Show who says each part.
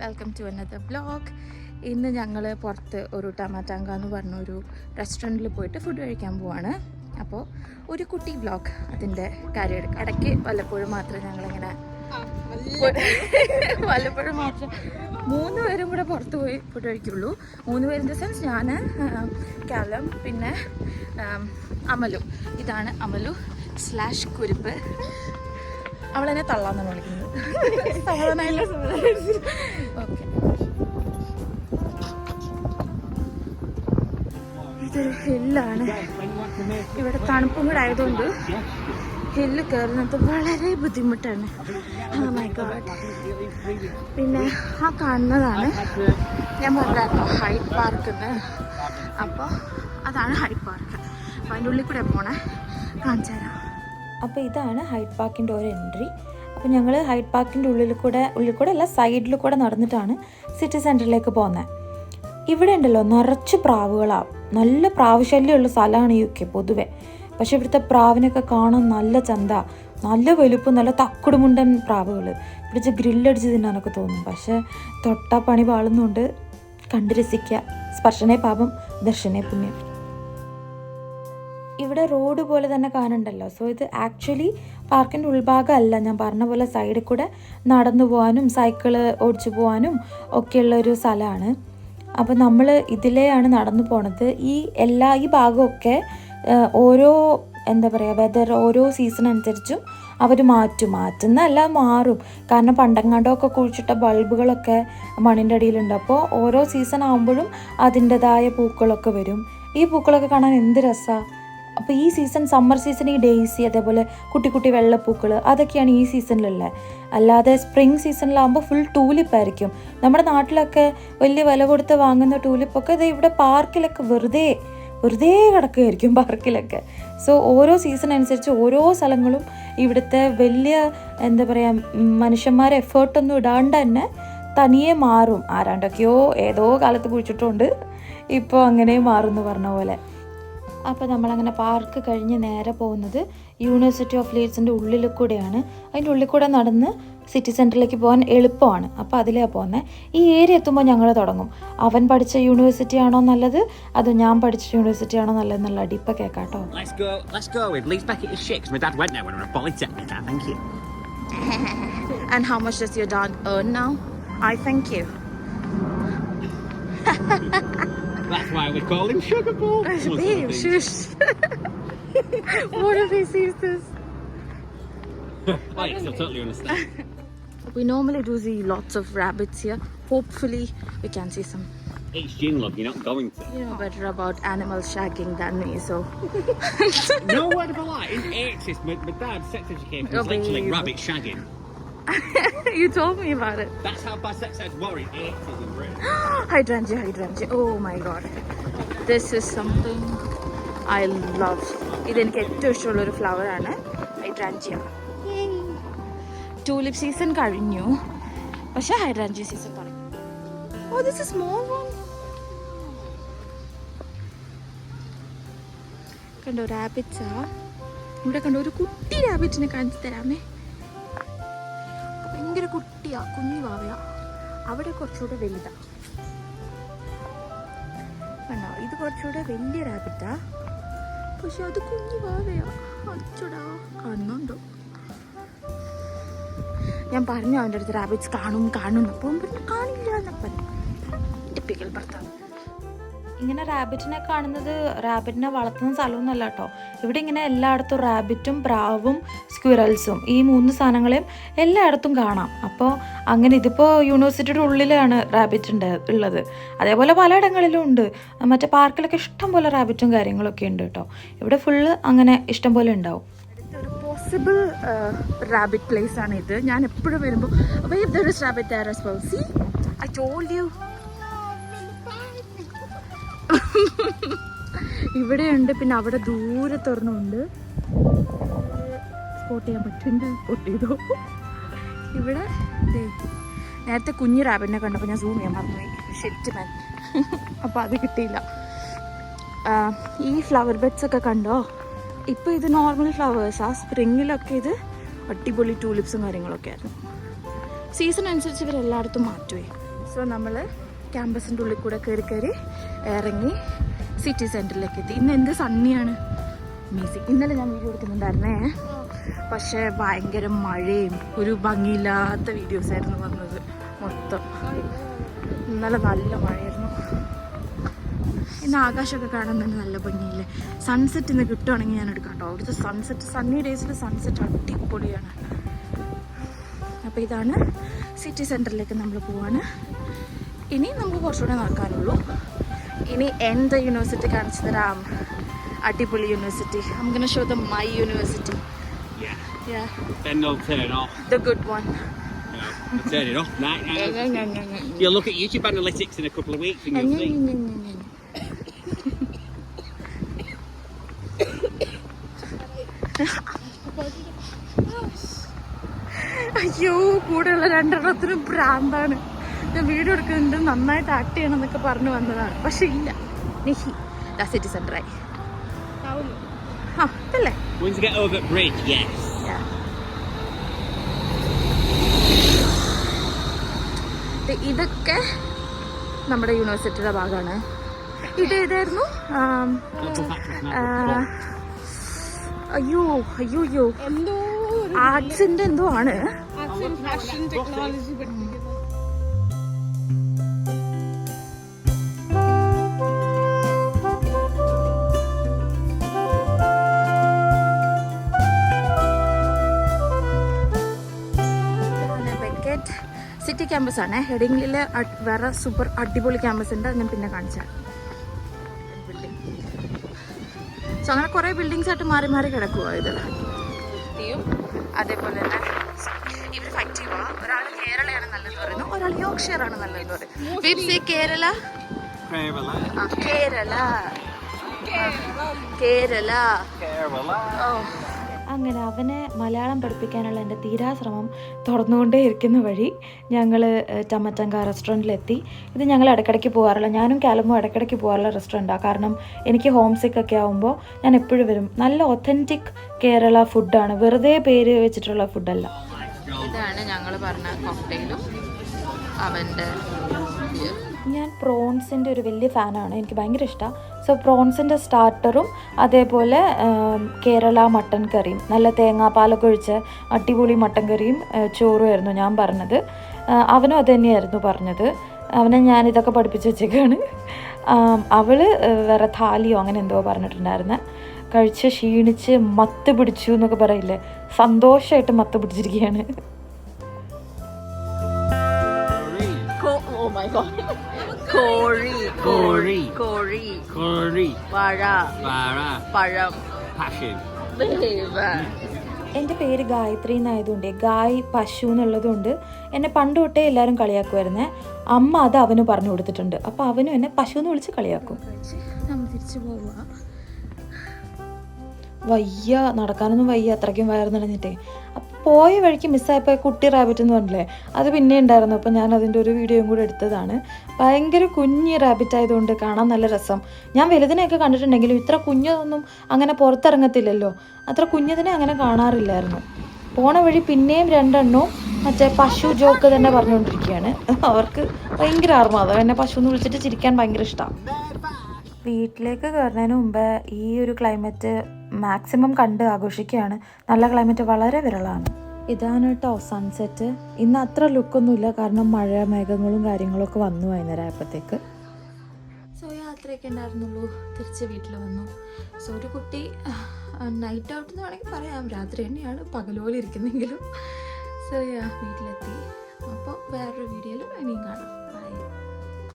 Speaker 1: Welcome to another vlog. ഇന്ന് ഞങ്ങൾ പുറത്ത് ഒരു ടമാറ്റാങ്ക എന്ന് പറഞ്ഞൊരു റെസ്റ്റോറൻറ്റിൽ പോയിട്ട് ഫുഡ് കഴിക്കാൻ പോവാണ്. അപ്പോൾ ഒരു കുട്ടി വ്ലോഗ് അതിൻ്റെ കാര്യം എടുക്കാം. ഇടയ്ക്ക് വല്ലപ്പോഴും മാത്രമേ ഞങ്ങളിങ്ങനെ വല്ലപ്പോഴും മാത്രം 3 പേരും കൂടെ പുറത്ത് പോയി ഫുഡ് കഴിക്കുള്ളൂ. 3 പേര് ഇൻ ദ സെൻസ് ഞാൻ, കാലം, പിന്നെ അമലു. ഇതാണ് അമലു / കുരിപ്പ്. അവളെന്നെ തള്ളാന്നാണ് വിളിക്കുന്നത്. ഓക്കെ, ഇതൊരു ഹില്ലാണ്. ഇവിടെ തണുപ്പും കൂടെ ആയതുകൊണ്ട് ഹില്ല് കയറുന്നത് വളരെ ബുദ്ധിമുട്ടാണ്. Oh my god. പിന്നെ ആ കാണുന്നതാണ് ഞാൻ പറഞ്ഞായിരുന്നു ഹൈഡ് പാർക്ക് എന്ന്. അപ്പോൾ അതാണ് ഹൈഡ് പാർക്ക്. അപ്പോൾ അതിൻ്റെ ഉള്ളിൽ കൂടെ പോണേ, കാണിച്ചു തരാം.
Speaker 2: അപ്പോൾ ഇതാണ് ഹൈഡ് പാർക്കിൻ്റെ ഒരു എൻട്രി. അപ്പോൾ ഞങ്ങൾ ഹൈഡ് പാർക്കിൻ്റെ ഉള്ളിൽ കൂടെ അല്ല, സൈഡിൽ കൂടെ നടന്നിട്ടാണ് സിറ്റി സെൻറ്ററിലേക്ക് പോകുന്നത്. ഇവിടെ ഉണ്ടല്ലോ നിറച്ച് പ്രാവുകളാണ്. നല്ല പ്രാവുശല്യമുള്ള സ്ഥലമാണ് UK പൊതുവെ. പക്ഷെ ഇവിടുത്തെ പ്രാവിനൊക്കെ കാണാൻ നല്ല ചന്ത, നല്ല വലുപ്പം, നല്ല തക്കുടുമുണ്ടൻ പ്രാവുകൾ. പിടിച്ച് ഗ്രില്ലടിച്ച് തിന്നാനൊക്കെ തോന്നും. പക്ഷെ തൊട്ടാ പണി പാളുന്നുണ്ട്. കണ്ട് രസിക്കുക. സ്പർശനേ പാപം ദർശനേ പുണ്യം. ഇവിടെ റോഡ് പോലെ തന്നെ കാണണ്ടല്ലോ. സോ ഇത് ആക്ച്വലി പാർക്കിൻ്റെ ഉൾഭാഗമല്ല. ഞാൻ പറഞ്ഞ പോലെ സൈഡിൽ കൂടെ നടന്നു പോകാനും സൈക്കിള് ഓടിച്ചു പോകാനും ഒക്കെയുള്ള ഒരു സ്ഥലമാണ്. അപ്പോൾ നമ്മൾ ഇതിലെയാണ് നടന്നു പോണത്. ഈ ഭാഗമൊക്കെ ഓരോ വെതർ, ഓരോ സീസൺ അനുസരിച്ചും അവർ മാറ്റുന്നല്ല, മാറും. കാരണം പണ്ടങ്ങാണ്ടൊക്കെ കുഴിച്ചിട്ട ബൾബുകളൊക്കെ മണ്ണിൻ്റെ അടിയിലുണ്ട്. അപ്പോൾ ഓരോ സീസൺ ആകുമ്പോഴും അതിൻ്റെതായ പൂക്കളൊക്കെ വരും. ഈ പൂക്കളൊക്കെ കാണാൻ എന്ത് രസമാണ്. അപ്പോൾ ഈ സീസൺ, സമ്മർ സീസൺ, ഈ ഡെയ്സി, അതേപോലെ കുട്ടി കുട്ടി വെള്ളപ്പൂക്കൾ, അതൊക്കെയാണ് ഈ സീസണിലുള്ളത്. അല്ലാതെ സ്പ്രിങ് സീസണിലാകുമ്പോൾ ഫുൾ ടൂലിപ്പായിരിക്കും. നമ്മുടെ നാട്ടിലൊക്കെ വലിയ വില കൊടുത്ത് വാങ്ങുന്ന ടൂലിപ്പൊക്കെ ഇത് ഇവിടെ പാർക്കിലൊക്കെ വെറുതെ കിടക്കുകയായിരിക്കും പാർക്കിലൊക്കെ. സോ ഓരോ സീസൺ അനുസരിച്ച് ഓരോ സ്ഥലങ്ങളും ഇവിടുത്തെ വലിയ മനുഷ്യന്മാരെ എഫേർട്ടൊന്നും ഇടാണ്ട് തന്നെ തനിയെ മാറും. ആരാണ്ടൊക്കെയോ ഏതോ കാലത്ത് കുഴിച്ചിട്ടുണ്ട്, ഇപ്പോൾ അങ്ങനെ മാറും എന്ന് പറഞ്ഞ പോലെ. അപ്പോൾ നമ്മളങ്ങനെ പാർക്ക് കഴിഞ്ഞ് നേരെ പോകുന്നത് യൂണിവേഴ്സിറ്റി ഓഫ് ലീഡ്സിൻ്റെ ഉള്ളിൽ കൂടെയാണ്. അതിൻ്റെ ഉള്ളിൽ കൂടെ നടന്ന് സിറ്റി സെൻറ്ററിലേക്ക് പോകാൻ എളുപ്പമാണ്. അപ്പോൾ അതിലാണ് പോകുന്നത്. ഈ ഏരിയ എത്തുമ്പോൾ ഞങ്ങൾ തുടങ്ങും, അവൻ പഠിച്ച യൂണിവേഴ്സിറ്റി ആണോ നല്ലത്, അതോ ഞാൻ പഠിച്ച യൂണിവേഴ്സിറ്റി ആണോ നല്ലതെന്നുള്ള അടിപ്പം കേൾക്കാട്ടോ.
Speaker 1: And how much does your dog earn now? I thank you.
Speaker 3: That's why we call him Sugar Ball.
Speaker 1: Babe, shush. What if he sees this?
Speaker 3: I still totally understand.
Speaker 1: We normally do see lots of rabbits here. Hopefully we can see some.
Speaker 3: It's gin, love, you're not going to.
Speaker 1: You know better about animal shagging than me, so.
Speaker 3: No word of a lie. In 80s, my dad's sex education was literally rabbit shagging.
Speaker 1: You told me about it.
Speaker 3: That's how bad sex eds were in 80s in Britain.
Speaker 1: Hydrangea. Oh my god. This is something I love. ഇതെനിക്ക് ഏറ്റവും ഇഷ്ടമുള്ളൊരു ഫ്ലവറാണ് hydrangea. Tulip season കഴിഞ്ഞു, പക്ഷെ hydrangea season തുടങ്ങി. Oh, this is small one. കണ്ടോ റാബിറ്റ്സാ. ഇവിടെ കണ്ടോ ഒരു കുട്ടി റാബിറ്റിനെ കാണിച്ചു തരാമേ. ഭയങ്കര കുട്ടിയാ, കുഞ്ഞു വാവയാ. അവിടെ കുറച്ചുകൂടെ വലുതാ. കണ്ടോ, ഇത് കുറച്ചുകൂടെ വലിയ റാബിറ്റാ, പക്ഷെ അത് കുഞ്ഞു വാവയാ. അച്ചടാ, കാണുന്നുണ്ടോ? ഞാൻ പറഞ്ഞു അവൻ്റെ അടുത്ത് റാബിറ്റ്സ് കാണും. അപ്പം കാണില്ല എന്നപ്പം. ടിപ്പിക്കൽ ഭർത്താവ്.
Speaker 2: ഇങ്ങനെ റാബിറ്റിനെ കാണുന്നത് റാബിറ്റിനെ വളർത്തുന്ന സ്ഥലമൊന്നുമല്ല കേട്ടോ. ഇവിടെ ഇങ്ങനെ എല്ലായിടത്തും റാബിറ്റും പ്രാവും സ്ക്വിറൽസും ഈ 3 സാധനങ്ങളെയും എല്ലായിടത്തും കാണാം. അപ്പോൾ അങ്ങനെ ഇതിപ്പോൾ യൂണിവേഴ്സിറ്റിയുടെ ഉള്ളിലാണ് റാബിറ്റ് ഉള്ളത്. അതേപോലെ പലയിടങ്ങളിലും ഉണ്ട്. മറ്റേ പാർക്കിലൊക്കെ ഇഷ്ടം പോലെ റാബിറ്റും കാര്യങ്ങളൊക്കെ ഉണ്ട് കേട്ടോ. ഇവിടെ ഫുള്ള് അങ്ങനെ ഇഷ്ടം പോലെ ഉണ്ടാവും.
Speaker 1: ഒരു പോസിബിൾ റാബിറ്റ് പ്ലേസ് ആണ് ഇത്. ഞാൻ എപ്പോഴും വരുമ്പോൾ rabbit there as well. See, I told you. ഇവിടെയുണ്ട്, പിന്നെ അവിടെ ദൂരത്തൊരെണ്ണമുണ്ട്. സ്പോട്ട് ചെയ്യാൻ പറ്റുന്നുണ്ട്, സ്പോട്ട് ചെയ്തോ. ഇവിടെ നേരത്തെ കുഞ്ഞു റാബിറ്റിനെ കണ്ടപ്പോൾ ഞാൻ സൂം ചെയ്യാൻ മറന്നുപോയി. ഷിറ്റ് മാൻ. അപ്പോൾ അത് കിട്ടിയില്ല. ഈ ഫ്ലവർ ബെഡ്സ് ഒക്കെ കണ്ടോ? ഇപ്പോൾ ഇത് നോർമൽ ഫ്ലവേഴ്സാണ്. സ്പ്രിങ്ങിലൊക്കെ ഇത് അടിപൊളി ടൂലിപ്സും കാര്യങ്ങളൊക്കെ ആയിരുന്നു. സീസൺ അനുസരിച്ച് ഇവരെല്ലായിടത്തും മാറ്റുമേ. സോ നമ്മൾ ക്യാമ്പസിൻ്റെ ഉള്ളിൽ കൂടെ കയറി ഇറങ്ങി സിറ്റി സെൻറ്ററിലേക്ക് എത്തി. ഇന്ന് എന്ത് സണ്ണിയാണ്, മ്യൂസിക്. ഇന്നലെ ഞാൻ വീഡിയോ എടുക്കുന്നുണ്ടായിരുന്നേ, പക്ഷേ ഭയങ്കര മഴയും ഒരു ഭംഗിയില്ലാത്ത വീഡിയോസായിരുന്നു വന്നത് മൊത്തം. ഇന്നലെ നല്ല മഴയായിരുന്നു. ഇന്ന് ആകാശമൊക്കെ കാണാൻ തന്നെ നല്ല ഭംഗിയില്ലേ. സൺസെറ്റ് ഇന്ന് കിട്ടുവാണെങ്കിൽ ഞാൻ എടുക്കാം കേട്ടോ. അവിടുത്തെ സൺസെറ്റ്, സണ്ണി ഡേയ്സിൽ സൺസെറ്റ് അടിപൊളിയാണ്. അപ്പോൾ ഇതാണ് സിറ്റി സെൻറ്ററിലേക്ക് നമ്മൾ പോവാണ്. ഇനി നമുക്ക് കുറച്ചുകൂടെ നടക്കാനുള്ളൂ. ഇനി എന്ത് യൂണിവേഴ്സിറ്റി കാണിച്ചു തരാം, അടിപൊളി university. I'm gonna show them my university. Yeah.
Speaker 3: Then they'll turn off.
Speaker 1: The good one.
Speaker 3: They'll turn it off. You'll look at YouTube analytics in a couple of weeks and you'll see.
Speaker 1: അയ്യോ, കൂടെയുള്ള രണ്ടെണ്ണത്തിനും ഭ്രാന്താണ്. ഞാൻ video എടുക്കുന്നുണ്ട്, നന്നായിട്ട് act ചെയ്യണം എന്നൊക്കെ പറഞ്ഞു വന്നതാണ്, പക്ഷെ ഇല്ല. നിഹി സിറ്റി സെന്ററായി. അല്ലേ?
Speaker 3: Once you get over the bridge, yes.
Speaker 1: ഇതൊക്കെ നമ്മുടെ യൂണിവേഴ്സിറ്റിയുടെ ഭാഗമാണ്. ഇത് ഏതായിരുന്നു? അയ്യോ ആർട്സിന്റെ എന്തോ ആണ്. സിറ്റി ക്യാമ്പസ് ആണ്. ഹെഡിംഗിൽ വേറെ സൂപ്പർ അടിപൊളി ക്യാമ്പസ് ഉണ്ട്, ഞാൻ പിന്നെ കാണിച്ചാൽ. സോ അങ്ങനെ കുറേ ബിൽഡിങ്സ് ആയിട്ട് മാറി മാറി കിടക്കുക ഇത്. അതേപോലെ തന്നെ ഇവർ ഫൈറ്റ് ചെയ്യുക. ഒരാൾ കേരളയാണ് നല്ലതെന്ന് പറയുന്നു, ഒരാൾ യോർക്ക്ഷയർ ആണ് നല്ലതെന്ന് പറയുന്നു. കേരള കേരള ഓ.
Speaker 2: അങ്ങനെ അവനെ മലയാളം പഠിപ്പിക്കാനുള്ള എൻ്റെ തീരാശ്രമം തുറന്നുകൊണ്ടേ ഇരിക്കുന്ന വഴി ഞങ്ങൾ ടമറ്റങ്ക റെസ്റ്റോറൻറ്റിലെത്തി. ഇത് ഞങ്ങൾ ഇടയ്ക്കിടയ്ക്ക് പോകാറില്ല, ഞാനും കാലമോ ഇടയ്ക്കിടയ്ക്ക് പോകാറുള്ള റെസ്റ്റോറൻറ്റാണ്. കാരണം എനിക്ക് ഹോം സിക്ക് ഒക്കെ ആകുമ്പോൾ ഞാൻ എപ്പോഴും വരും. നല്ല ഒത്തൻറ്റിക് കേരള ഫുഡാണ്, വെറുതെ പേര് വെച്ചിട്ടുള്ള ഫുഡല്ല.
Speaker 1: ഇതാണ് ഞങ്ങൾ പറഞ്ഞ കോക്ടെയിലും അവൻ്റെ.
Speaker 2: ഞാൻ പ്രോൺസിൻ്റെ ഒരു വലിയ ഫാനാണ്, എനിക്ക് ഭയങ്കര ഇഷ്ടമാണ്. സോ പ്രോൺസിൻ്റെ സ്റ്റാർട്ടറും അതേപോലെ കേരള മട്ടൻ കറിയും, നല്ല തേങ്ങാപ്പാലൊക്കെ ഒഴിച്ച് അടിപൊളി മട്ടൻ കറിയും ചോറുമായിരുന്നു ഞാൻ പറഞ്ഞത്. അവനും അത് തന്നെയായിരുന്നു പറഞ്ഞത്. അവനെ ഞാനിതൊക്കെ പഠിപ്പിച്ച് വെച്ചേക്കാണ്. അവൾ വേറെ താലിയോ അങ്ങനെ എന്തോ പറഞ്ഞിട്ടുണ്ടായിരുന്നു. കഴിച്ച് ക്ഷീണിച്ച് മത്ത് പിടിച്ചു എന്നൊക്കെ പറയില്ലേ, സന്തോഷമായിട്ട് മത്ത് പിടിച്ചിരിക്കുകയാണ്.
Speaker 1: Oh my god. കോഴി വാഴ പഴം
Speaker 3: Passion.
Speaker 2: എൻ്റെ പേര് ഗായത്രി എന്നായതുകൊണ്ട് ഗായ് പശു എന്നുള്ളതുകൊണ്ട് എന്നെ പണ്ട് തൊട്ടേ എല്ലാവരും കളിയാക്കുമായിരുന്നേ. അമ്മ അത് അവന് പറഞ്ഞു കൊടുത്തിട്ടുണ്ട്, അപ്പോൾ അവനും എന്നെ പശു എന്ന് വിളിച്ച് കളിയാക്കും.
Speaker 1: നമ്മൾ തിരിച്ചു പോവുക.
Speaker 2: വയ്യ, നടക്കാനൊന്നും വയ്യ, അത്രയ്ക്കും വയറുന്നിടഞ്ഞിട്ടേ. അപ്പം പോയ വഴിക്ക് മിസ്സായപ്പോൾ കുട്ടി റാബിറ്റ് എന്ന് പറഞ്ഞില്ലേ, അത് പിന്നെ ഉണ്ടായിരുന്നു. അപ്പോൾ ഞാൻ അതിൻ്റെ ഒരു വീഡിയോയും കൂടെ എടുത്തതാണ്. ഭയങ്കര കുഞ്ഞ് റാബിറ്റ് ആയതുകൊണ്ട് കാണാൻ നല്ല രസം. ഞാൻ വലുതിനെയൊക്കെ കണ്ടിട്ടുണ്ടെങ്കിലും ഇത്ര കുഞ്ഞതൊന്നും അങ്ങനെ പുറത്തിറങ്ങത്തില്ലല്ലോ, അത്ര കുഞ്ഞതിനെ അങ്ങനെ കാണാറില്ലായിരുന്നു. പോണ വഴി പിന്നെയും രണ്ടെണ്ണവും മറ്റേ പശു ജോക്ക് തന്നെ പറഞ്ഞുകൊണ്ടിരിക്കുകയാണ്. അവർക്ക് ഭയങ്കര ആർമാദം, എന്നെ പശു എന്ന് വിളിച്ചിട്ട് ചിരിക്കാൻ ഭയങ്കര ഇഷ്ടമാണ്. വീട്ടിലേക്ക് കയറുന്നതിന് മുമ്പ് ഈ ഒരു ക്ലൈമറ്റ് മാക്സിമം കണ്ട് ആഘോഷിക്കുകയാണ്. നല്ല ക്ലൈമറ്റ് വളരെ വിരളമാണ്. ഇതാണ് കേട്ടോ സൺസെറ്റ്. ഇന്ന് അത്ര ലുക്കൊന്നുമില്ല, കാരണം മഴ മേഘങ്ങളും കാര്യങ്ങളൊക്കെ വന്നു വൈകുന്നേരം ആയപ്പോഴത്തേക്ക്.
Speaker 1: സോ യാത്രയൊക്കെ ഉണ്ടായിരുന്നുള്ളൂ, തിരിച്ച് വീട്ടിൽ വന്നു. സോ ഒരു കുട്ടി നൈറ്റ് ഔട്ട് എന്ന് വേണമെങ്കിൽ പറയാം, രാത്രി തന്നെയാണ്, പകലോലെ ഇരിക്കുന്നെങ്കിലും. സോ വീട്ടിലെത്തി. അപ്പോൾ വേറൊരു വീഡിയോയിൽ ഇനിയും കാണാം. ബൈ.